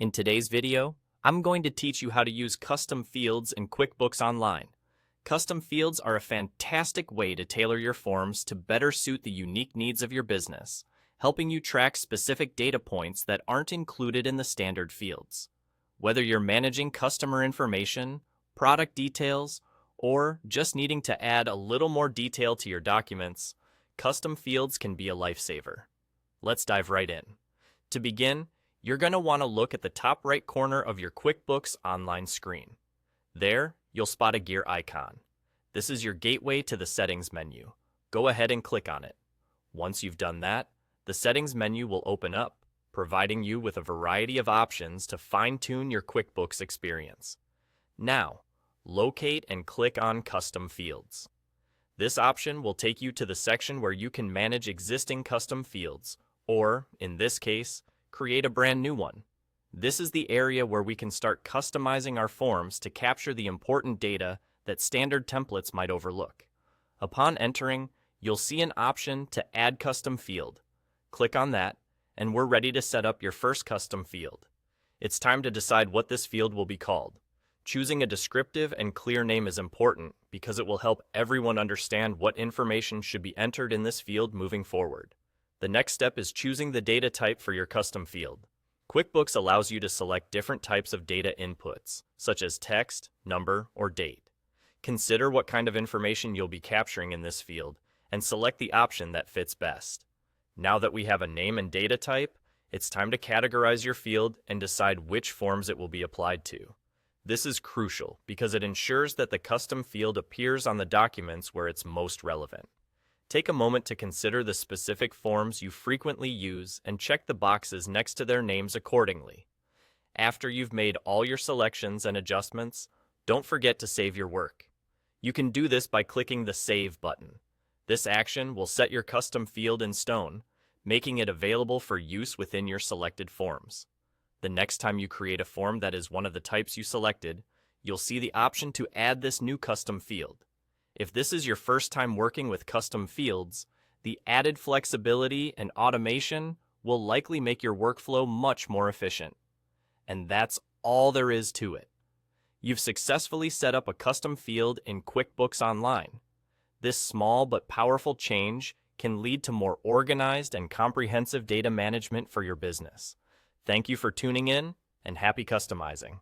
In today's video, I'm going to teach you how to use custom fields in QuickBooks Online. Custom fields are a fantastic way to tailor your forms to better suit the unique needs of your business, helping you track specific data points that aren't included in the standard fields. Whether you're managing customer information, product details, or just needing to add a little more detail to your documents, custom fields can be a lifesaver. Let's dive right in. To begin, you're going to want to look at the top right corner of your QuickBooks Online screen. There, you'll spot a gear icon. This is your gateway to the Settings menu. Go ahead and click on it. Once you've done that, the Settings menu will open up, providing you with a variety of options to fine-tune your QuickBooks experience. Now, locate and click on Custom Fields. This option will take you to the section where you can manage existing custom fields, or, in this case, create a brand new one. This is the area where we can start customizing our forms to capture the important data that standard templates might overlook. Upon entering, you'll see an option to Add Custom Field. Click on that, and we're ready to set up your first custom field. It's time to decide what this field will be called. Choosing a descriptive and clear name is important because it will help everyone understand what information should be entered in this field moving forward. The next step is choosing the data type for your custom field. QuickBooks allows you to select different types of data inputs, such as text, number, or date. Consider what kind of information you'll be capturing in this field and select the option that fits best. Now that we have a name and data type, it's time to categorize your field and decide which forms it will be applied to. This is crucial because it ensures that the custom field appears on the documents where it's most relevant. Take a moment to consider the specific forms you frequently use and check the boxes next to their names accordingly. After you've made all your selections and adjustments, don't forget to save your work. You can do this by clicking the Save button. This action will set your custom field in stone, making it available for use within your selected forms. The next time you create a form that is one of the types you selected, you'll see the option to add this new custom field. If this is your first time working with custom fields, the added flexibility and automation will likely make your workflow much more efficient. And that's all there is to it. You've successfully set up a custom field in QuickBooks Online. This small but powerful change can lead to more organized and comprehensive data management for your business. Thank you for tuning in, and happy customizing.